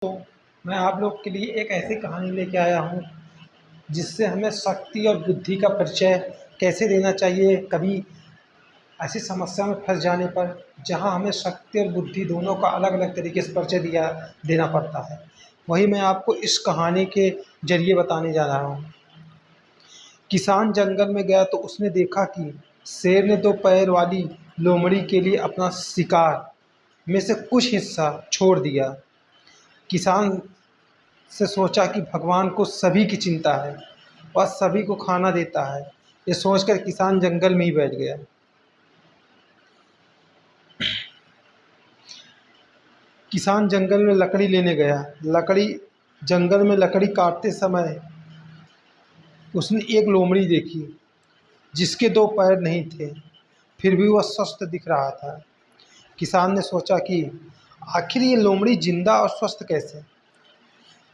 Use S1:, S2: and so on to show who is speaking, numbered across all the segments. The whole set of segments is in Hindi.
S1: तो मैं आप लोग के लिए एक ऐसी कहानी लेके आया हूँ जिससे हमें शक्ति और बुद्धि का परिचय कैसे देना चाहिए कभी ऐसी समस्या में फंस जाने पर, जहाँ हमें शक्ति और बुद्धि दोनों का अलग अलग तरीके से परिचय दिया देना पड़ता है। वही मैं आपको इस कहानी के जरिए बताने जा रहा हूँ। किसान जंगल में गया तो उसने देखा कि शेर ने दो पैर वाली लोमड़ी के लिए अपना शिकार में से कुछ हिस्सा छोड़ दिया। किसान से सोचा कि भगवान को सभी की चिंता है, वह सभी को खाना देता है। ये सोचकर किसान जंगल में ही बैठ गया। किसान जंगल में लकड़ी लेने गया। जंगल में लकड़ी काटते समय उसने एक लोमड़ी देखी जिसके दो पैर नहीं थे, फिर भी वह स्वस्थ दिख रहा था। किसान ने सोचा कि आखिर ये लोमड़ी जिंदा और स्वस्थ कैसे।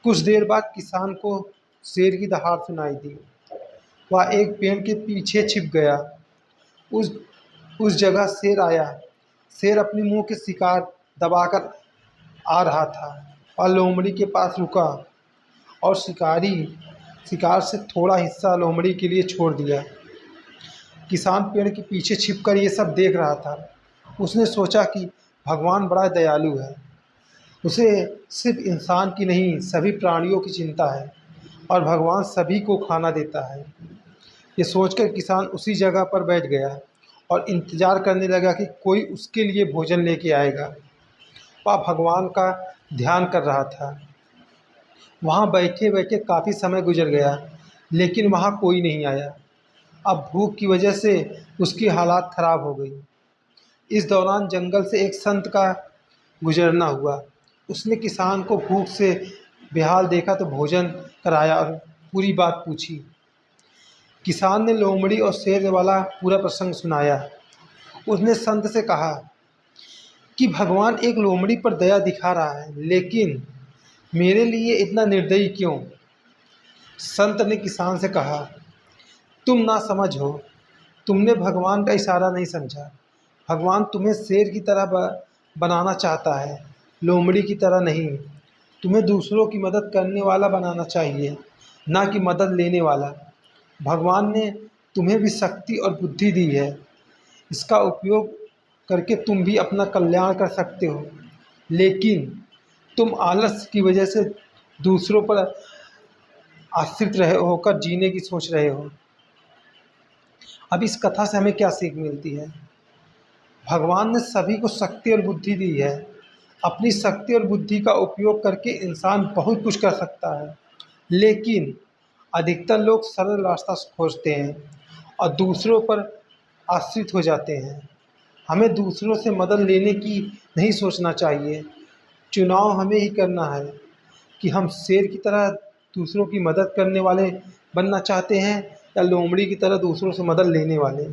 S1: कुछ देर बाद किसान को शेर की दहाड़ सुनाई दी। वह एक पेड़ के पीछे छिप गया। उस उस जगह शेर आया। शेर अपने मुंह के शिकार दबाकर आ रहा था और लोमड़ी के पास रुका और शिकार से थोड़ा हिस्सा लोमड़ी के लिए छोड़ दिया। किसान पेड़ के पीछे छिपकर ये सब देख रहा था। उसने सोचा कि भगवान बड़ा दयालु है, उसे सिर्फ इंसान की नहीं सभी प्राणियों की चिंता है और भगवान सभी को खाना देता है। ये सोचकर किसान उसी जगह पर बैठ गया और इंतज़ार करने लगा कि कोई उसके लिए भोजन लेके आएगा। वह भगवान का ध्यान कर रहा था। वहाँ बैठे बैठे काफ़ी समय गुजर गया, लेकिन वहाँ कोई नहीं आया। अब भूख की वजह से उसकी हालात ख़राब हो गई। इस दौरान जंगल से एक संत का गुजरना हुआ। उसने किसान को भूख से बेहाल देखा तो भोजन कराया और पूरी बात पूछी। किसान ने लोमड़ी और शेर वाला पूरा प्रसंग सुनाया। उसने संत से कहा कि भगवान एक लोमड़ी पर दया दिखा रहा है, लेकिन मेरे लिए इतना निर्दयी क्यों। संत ने किसान से कहा, तुम ना समझ हो, तुमने भगवान का इशारा नहीं समझा। भगवान तुम्हें शेर की तरह बनाना चाहता है, लोमड़ी की तरह नहीं। तुम्हें दूसरों की मदद करने वाला बनाना चाहिए, ना कि मदद लेने वाला। भगवान ने तुम्हें भी शक्ति और बुद्धि दी है, इसका उपयोग करके तुम भी अपना कल्याण कर सकते हो, लेकिन तुम आलस की वजह से दूसरों पर आश्रित रहे होकर जीने की सोच रहे हो। अब इस कथा से हमें क्या सीख मिलती है। भगवान ने सभी को शक्ति और बुद्धि दी है। अपनी शक्ति और बुद्धि का उपयोग करके इंसान बहुत कुछ कर सकता है, लेकिन अधिकतर लोग सरल रास्ता खोजते हैं और दूसरों पर आश्रित हो जाते हैं। हमें दूसरों से मदद लेने की नहीं सोचना चाहिए। चुनाव हमें ही करना है कि हम शेर की तरह दूसरों की मदद करने वाले बनना चाहते हैं या लोमड़ी की तरह दूसरों से मदद लेने वाले।